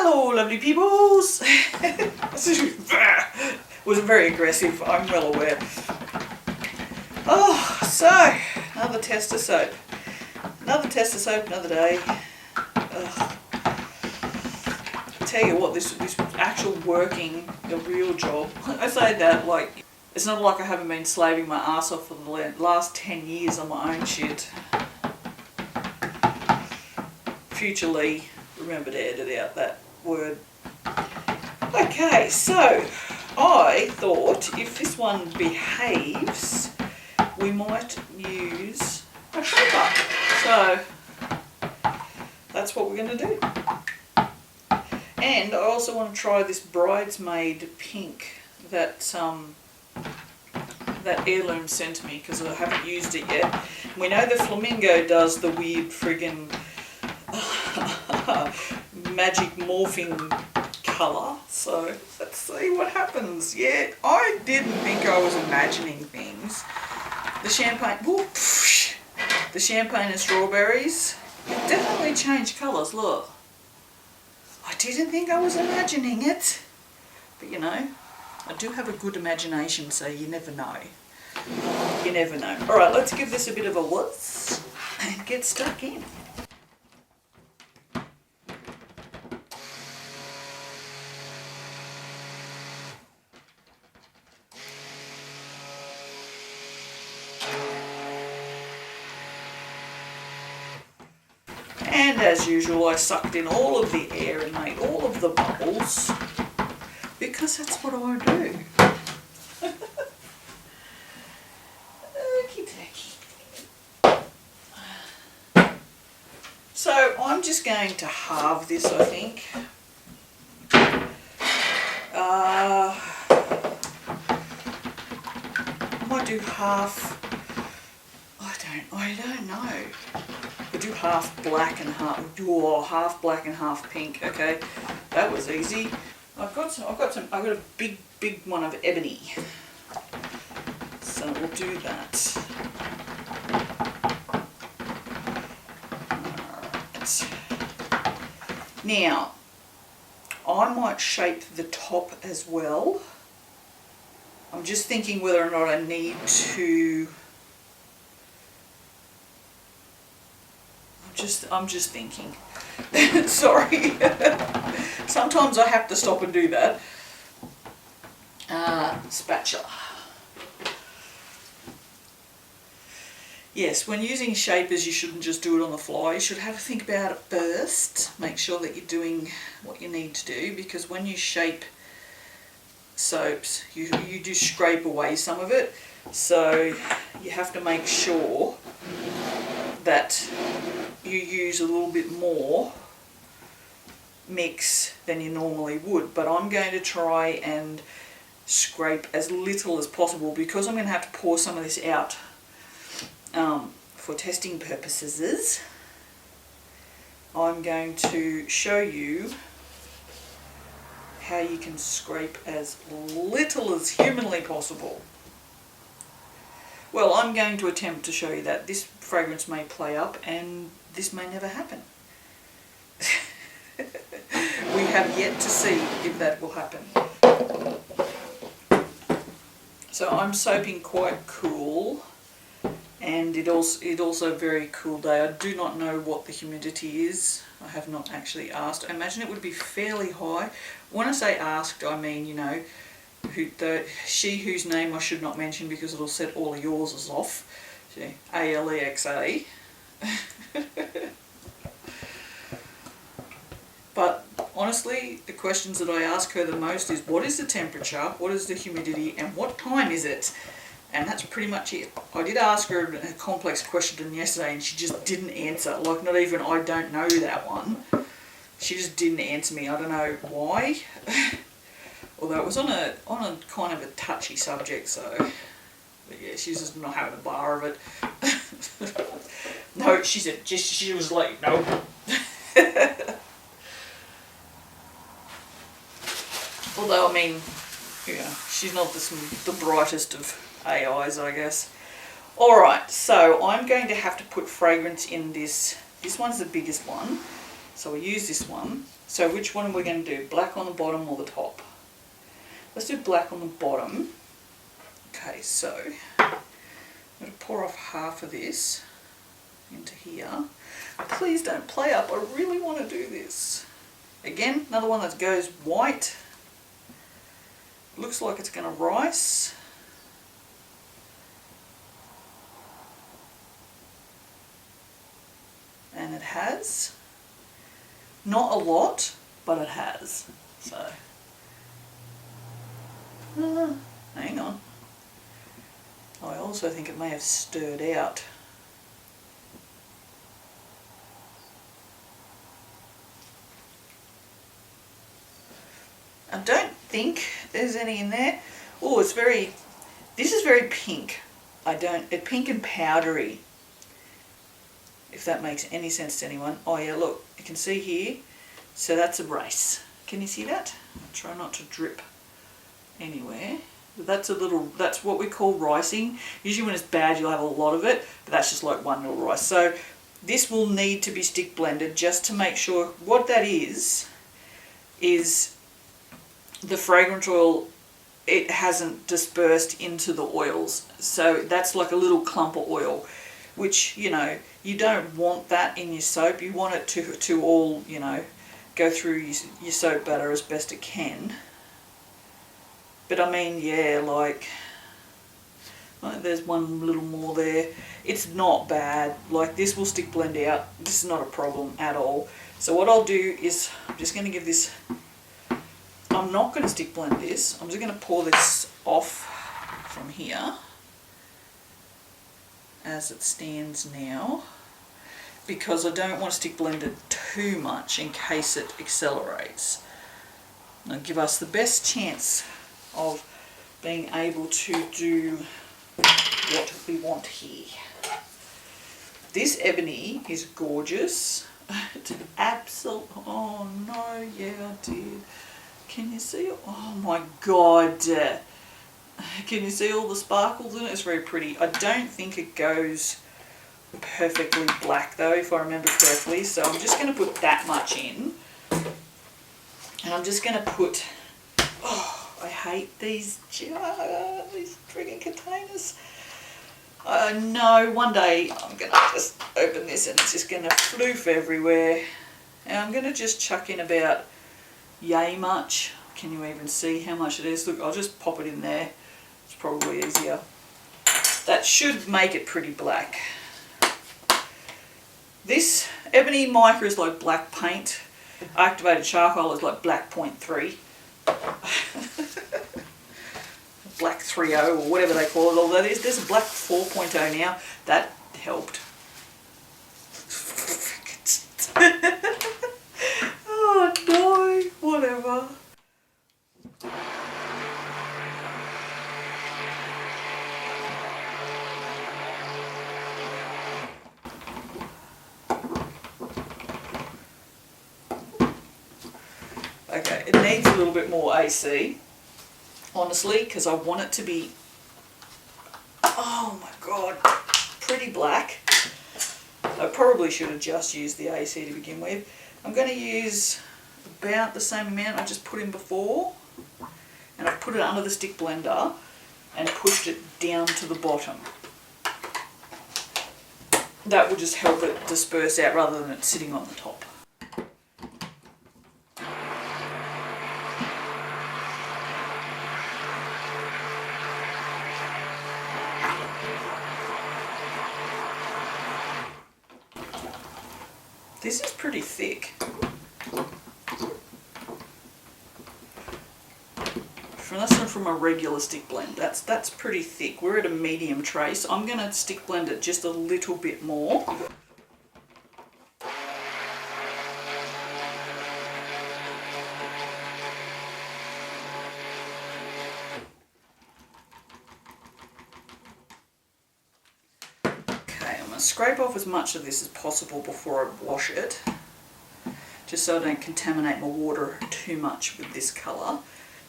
Hello lovely peoples! Wasn't very aggressive, I'm well aware. Oh, so, another tester soap. Another tester soap, another day. Ugh. I tell you what, this actual working, the real job, I say that like, it's not like I haven't been slaving my ass off for the last 10 years on my own shit. Future Lee, remember to edit out that word. Okay, so I thought if this one behaves, we might use a paper. So that's what we're going to do. And I also want to try this bridesmaid pink that that Heirloom sent me because I haven't used it yet. We know the flamingo does the weird friggin' magic morphing colour, so let's see what happens. Yeah, I didn't think I was imagining things. The champagne, whoosh, the champagne and strawberries, it definitely changed colours, look. I didn't think I was imagining it, but you know, I do have a good imagination, so you never know. You never know. Alright, let's give this a bit of a whiz and get stuck in. And as usual, I sucked in all of the air and made all of the bubbles, because that's what I do. Okie dokie. So I'm just going to halve this, I think. I might do half. I don't know. We'll do half black and half black and half pink. Okay, that was easy. I've got a big one of ebony. So we'll do that. Alright. Now, I might shape the top as well. I'm just thinking whether or not I need to. I'm just thinking. Sorry. Sometimes I have to stop and do that. Spatula. Yes, when using shapers you shouldn't just do it on the fly. You should have a think about it first. Make sure that you're doing what you need to do, because when you shape soaps you do scrape away some of it. So you have to make sure that you use a little bit more mix than you normally would, but I'm going to try and scrape as little as possible because I'm going to have to pour some of this out for testing purposes. I'm going to show you how you can scrape as little as humanly possible. Well, I'm going to attempt to show you that. This fragrance may play up and this may never happen. We have yet to see if that will happen. So I'm soaping quite cool, and it also very cool day. I do not know what the humidity is. I have not actually asked. I imagine it would be fairly high. When I say asked, I mean, you know, she whose name I should not mention because it'll set all of yours off. Alexa. But honestly, the questions that I ask her the most is what is the temperature, what is the humidity, and what time is it? And that's pretty much it. I did ask her a complex question yesterday and she just didn't answer. Like, not even I don't know that one. She just didn't answer me. I don't know why. Although it was on a kind of a touchy subject, so but yeah, she's just not having a bar of it. No, she said she was like, no. Although I mean, yeah, she's not the brightest of AIs, I guess. Alright, so I'm going to have to put fragrance in this. This one's the biggest one. So we use this one. So which one are we going to do? Black on the bottom or the top? Let's do black on the bottom. Okay, so I'm going to pour off half of this into here. Please don't play up, I really want to do this. Again, another one that goes white. Looks like it's going to rice. And it has. Not a lot, but it has. So, hang on. I also think it may have stirred out. I don't think there's any in there. Oh, it's very, this is very pink. It's pink and powdery. If that makes any sense to anyone. Oh yeah, look, you can see here. So that's a rice. Can you see that? I'll try not to drip anywhere. That's what we call ricing. Usually when it's bad you'll have a lot of it, but that's just like one little rice. So this will need to be stick blended just to make sure. What that is the fragrance oil, it hasn't dispersed into the oils. So that's like a little clump of oil, which, you know, you don't want that in your soap. You want it to all, you know, go through your soap batter as best it can. But I mean, yeah, like there's one little more there. It's not bad. Like, this will stick blend out. This is not a problem at all. So what I'll do is I'm just going to give this, I'm not going to stick blend this. I'm just going to pour this off from here as it stands now, because I don't want to stick blend it too much in case it accelerates. It'll give us the best chance of being able to do what we want here. This ebony is gorgeous. It's absolute, oh no, yeah I did. Can you see it? Oh my god. Can you see all the sparkles in it? It's very pretty. I don't think it goes perfectly black though, if I remember correctly. So I'm just going to put that much in. And I'm just going to put, oh, I hate these friggin' containers. No, one day I'm going to just open this and it's just going to floof everywhere. And I'm going to just chuck in about yay much. Can you even see how much it is? Look, I'll just pop it in there. It's probably easier. That should make it pretty black. This ebony mica is like black paint. Activated charcoal is like black 0.3. Black 3.0 or whatever they call it, although there's a black 4.0 now. That helped. Oh no, whatever. Okay, it needs a little bit more AC, honestly, because I want it to be, oh my god, pretty black. I probably should have just used the AC to begin with. I'm going to use about the same amount I just put in before, and I've put it under the stick blender and pushed it down to the bottom. That will just help it disperse out rather than it sitting on the top. This is pretty thick. From a regular stick blend, that's pretty thick. We're at a medium tray, so I'm going to stick blend it just a little bit more. Okay, I'm going to scrape off as much of this as possible before I wash it, just so I don't contaminate my water too much with this colour.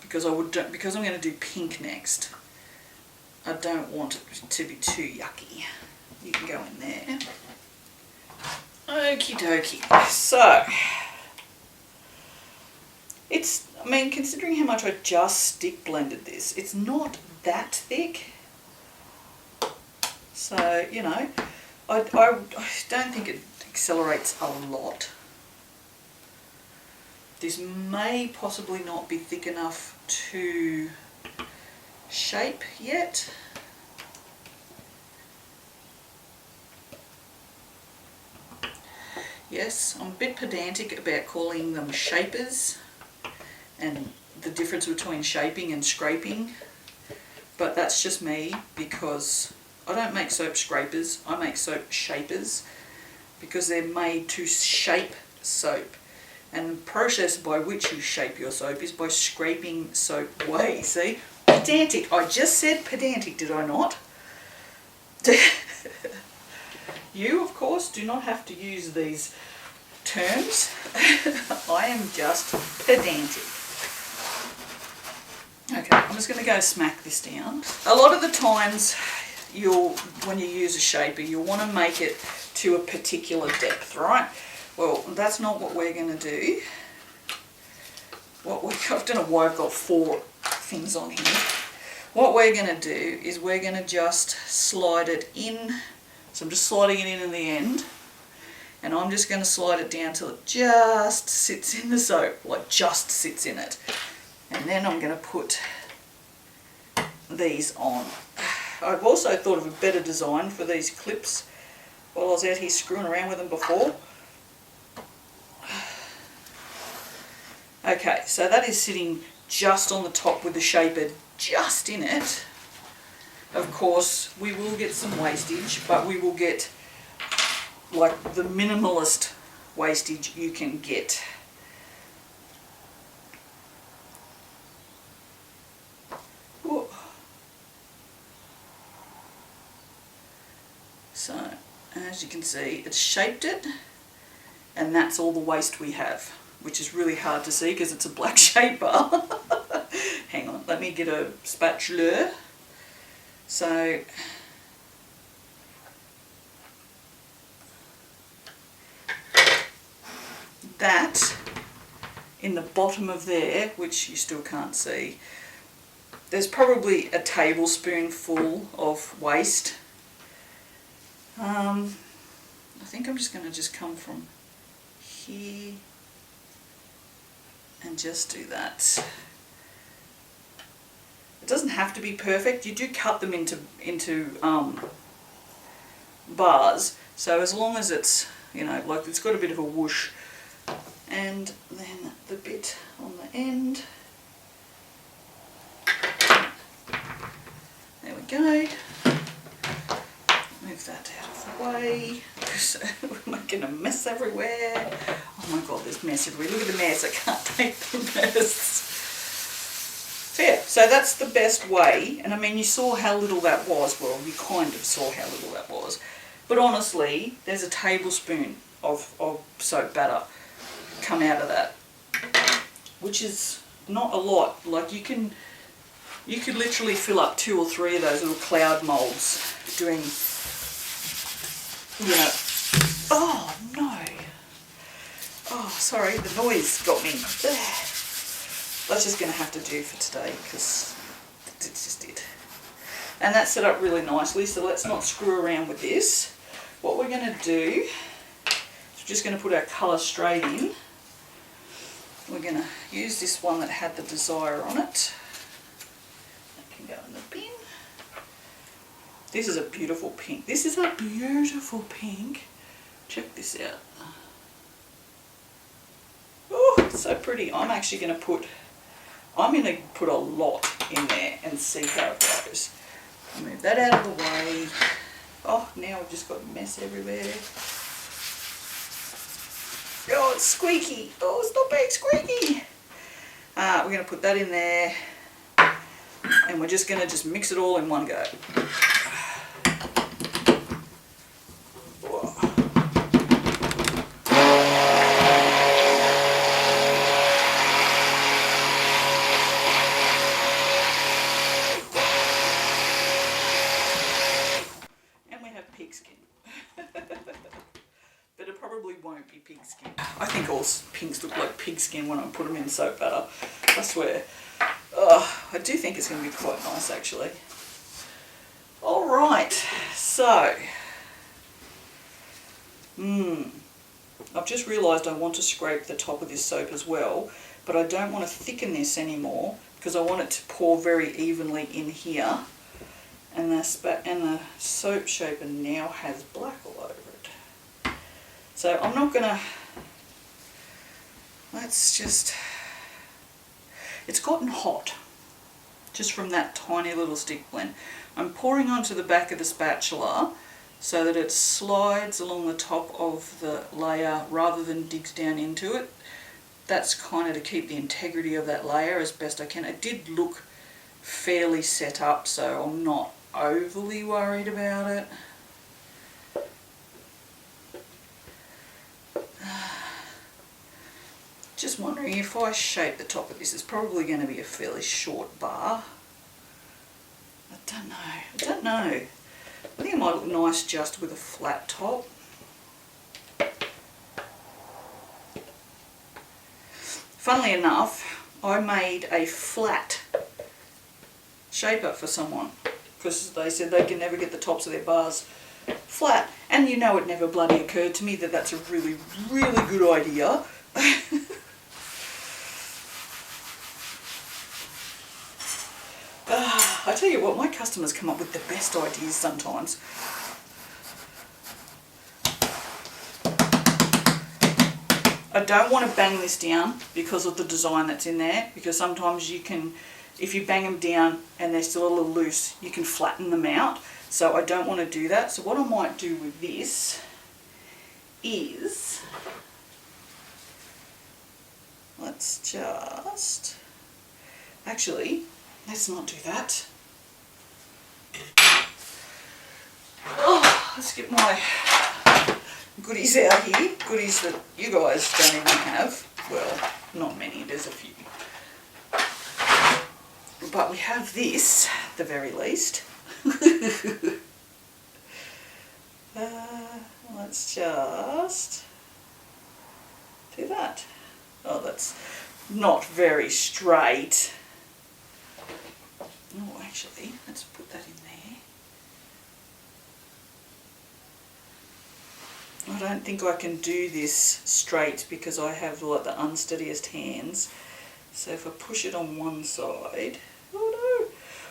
Because I'm going to do pink next, I don't want it to be too yucky. You can go in there. Okie dokie. So, it's, I mean, considering how much I just stick blended this, it's not that thick. So, you know, I don't think it accelerates a lot. This may possibly not be thick enough to shape yet. Yes, I'm a bit pedantic about calling them shapers and the difference between shaping and scraping, but that's just me because I don't make soap scrapers, I make soap shapers because they're made to shape soap. And the process by which you shape your soap is by scraping soap away. See? Pedantic. I just said pedantic, did I not? You, of course, do not have to use these terms. I am just pedantic. Okay, I'm just going to go smack this down. A lot of the times, when you use a shaper, you'll want to make it to a particular depth, right? Well, that's not what we're going to do. I don't know why I've got 4 things on here. What we're going to do is we're going to just slide it in. So I'm just sliding it in the end. And I'm just going to slide it down till it just sits in the soap, like just sits in it. And then I'm going to put these on. I've also thought of a better design for these clips while I was out here screwing around with them before. Okay, so that is sitting just on the top with the shaper just in it. Of course, we will get some wastage, but we will get like the minimalist wastage you can get. Whoa. So, as you can see, it's shaped it, and that's all the waste we have, which is really hard to see because it's a black shaper. Hang on, let me get a spatula. So, that in the bottom of there, which you still can't see, there's probably a tablespoonful of waste. I think I'm just going to come from here and just do that. It doesn't have to be perfect. You do cut them into bars, so as long as it's, you know, like it's got a bit of a whoosh, and then the bit on the end. There we go. Move that out of the way because we're making a mess everywhere. Oh my god, there's mess everywhere. Look at the mess. I can't take the mess. So yeah, so that's the best way. And I mean, you saw how little that was. Well, you kind of saw how little that was. But honestly, there's a tablespoon of soap batter come out of that, which is not a lot. Like you could literally fill up 2 or 3 of those little cloud molds doing, you know. Oh no. Oh, sorry, the noise got me. That's just going to have to do for today because it's just it. And that's set up really nicely, so let's not screw around with this. What we're going to do is we're just going to put our colour straight in. We're going to use this one that had the desire on it. That can go in the bin. This is a beautiful pink. This is a beautiful pink. Check this out. Oh, it's so pretty. I'm going to put a lot in there and see how it goes. I'll move that out of the way. Oh, now we've just got mess everywhere. Oh, it's squeaky. Oh, stop being squeaky. We're going to put that in there. And we're just going to mix it all in one go. skin when I put them in soap butter. I swear. I do think it's going to be quite nice actually. Alright, so I've just realised I want to scrape the top of this soap as well, but I don't want to thicken this anymore because I want it to pour very evenly in here. And the soap shaper now has black all over it. So I'm not gonna, it's gotten hot just from that tiny little stick blend. I'm pouring onto the back of the spatula so that it slides along the top of the layer rather than digs down into it. That's kind of to keep the integrity of that layer as best I can. It did look fairly set up, so I'm not overly worried about it. Just wondering if I shape the top of this, it's probably going to be a fairly short bar. I don't know. I think it might look nice just with a flat top. Funnily enough, I made a flat shaper for someone because they said they can never get the tops of their bars flat, and you know it never bloody occurred to me that that's a really, really good idea. I tell you what, my customers come up with the best ideas sometimes. I don't want to bang this down because of the design that's in there, because sometimes you can, if you bang them down and they're still a little loose, you can flatten them out. So I don't want to do that. So what I might do with this is, let's not do that. Oh, let's get my goodies out here. Goodies that you guys don't even have. Well, not many, there's a few. But we have this, at the very least. Let's just do that. Oh, that's not very straight. Oh, actually, let's put that in there. I don't think I can do this straight because I have like the unsteadiest hands. So if I push it on one side, oh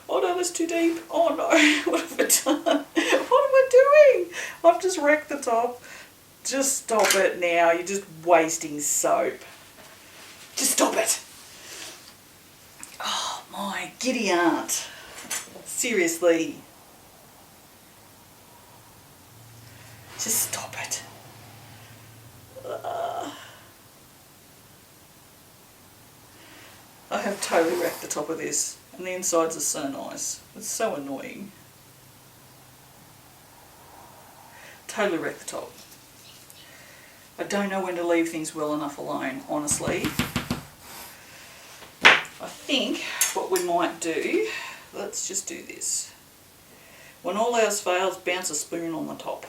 no, that's too deep. Oh no, what have I done? What am I doing? I've just wrecked the top. Just stop it now, you're just wasting soap. Just stop it. Oh my giddy aunt. Seriously. Just stop it. I have totally wrecked the top of this, and the insides are so nice. It's so annoying. Totally wrecked the top. I don't know when to leave things well enough alone, honestly. I think what we might do, let's just do this. When all else fails, bounce a spoon on the top.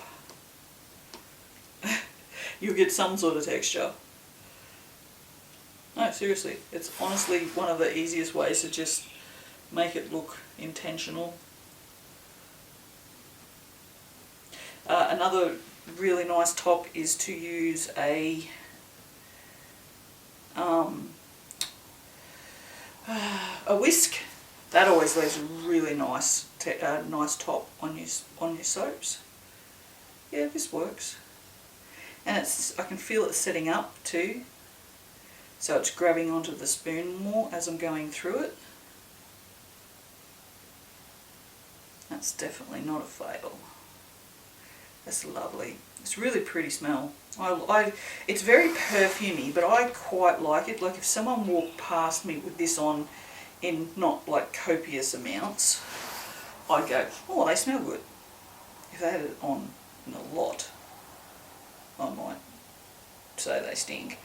You'll get some sort of texture. No, seriously, it's honestly one of the easiest ways to just make it look intentional. Another really nice top is to use a whisk. That always leaves a really nice nice top on your soaps. Yeah, this works. And I can feel it setting up too. So it's grabbing onto the spoon more as I'm going through it. That's definitely not a fail. That's lovely. It's really pretty smell. It's very perfumey, but I quite like it. Like if someone walked past me with this on in not like copious amounts, I'd go, oh, they smell good. If they had it on in a lot, I might say they stink.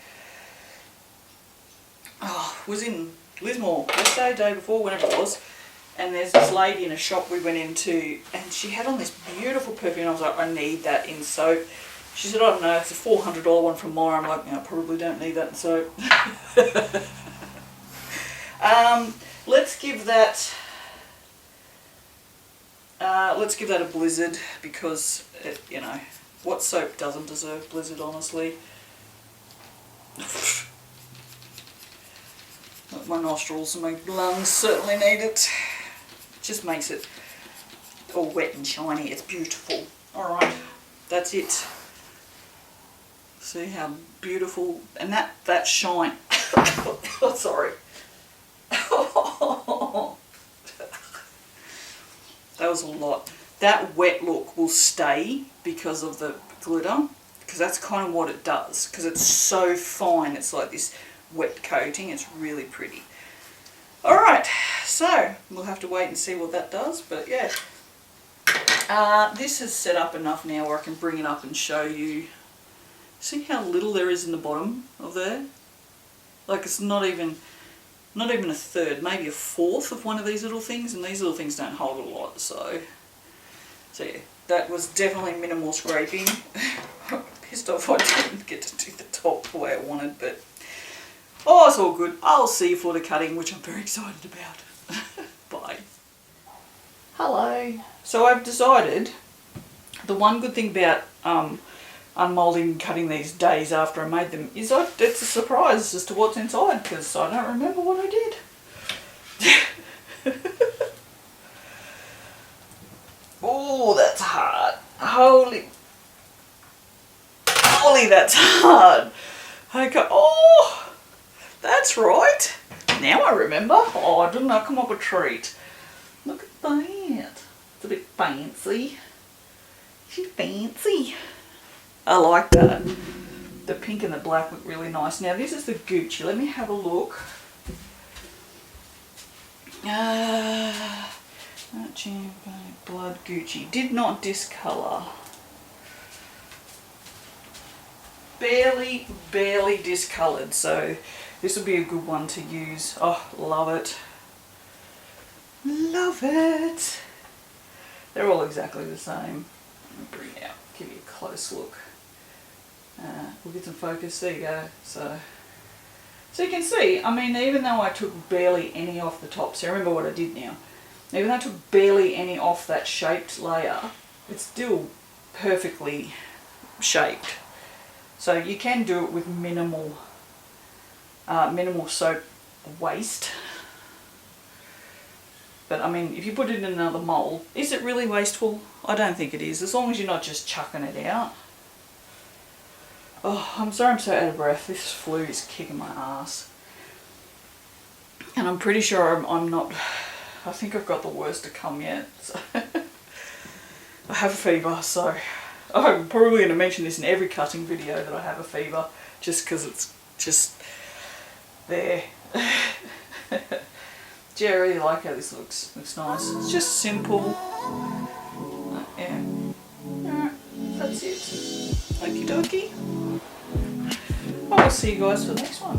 Oh, was in Lismore yesterday, day before, whenever it was, and there's this lady in a shop we went into, and she had on this beautiful perfume, and I was like, I need that in soap. She said, I don't know, it's a $400 one from Myer. I'm like, no, I probably don't need that. So, let's give that a blizzard, because it, you know, what soap doesn't deserve blizzard, honestly. My nostrils and my lungs certainly need it. It just makes it all wet and shiny. It's beautiful. Alright, that's it. See how beautiful, and that shine. Oh, sorry. That was a lot. That wet look will stay because of the glitter, because that's kind of what it does, because it's so fine. It's like this wet coating. It's really pretty. Alright, so we'll have to wait and see what that does, but yeah. This is set up enough now where I can bring it up and show you. See how little there is in the bottom of there? Like, it's not even a third, maybe a fourth of one of these little things, and these little things don't hold a lot, so yeah, that was definitely minimal scraping. Pissed off I didn't get to do the top the way I wanted, but oh, it's all good. I'll see you for the cutting, which I'm very excited about. Bye. Hello. So I've decided, the one good thing about unmoulding and cutting these days after I made them is it's a surprise as to what's inside, because I don't remember what I did. Oh, that's hard. Holy, that's hard. Okay. Oh, that's right. Now I remember. Oh, didn't I come up a treat? Look at that. It's a bit fancy. She's fancy. I like that. The pink and the black look really nice. Now this is the Gucci. Let me have a look. Blood Gucci. Did not discolour. Barely discoloured. So this would be a good one to use. Oh, love it. Love it. They're all exactly the same. Let me bring it out. Give you a close look. We'll get some focus. There you go. So you can see, I mean, even though I took barely any off the top, so remember what I did now. Even though I took barely any off that shaped layer, it's still perfectly shaped. So you can do it with minimal soap waste. But I mean, if you put it in another mould, is it really wasteful? I don't think it is, as long as you're not just chucking it out. Oh, I'm sorry I'm so out of breath. This flu is kicking my ass. And I'm pretty sure I'm not, I think I've got the worst to come yet. So I have a fever, so I'm probably going to mention this in every cutting video that I have a fever, just because it's just there. Yeah, I really like how this looks. Looks nice. It's just simple. Yeah. Alright, that's it. Okie dokie. I'll see you guys for the next one.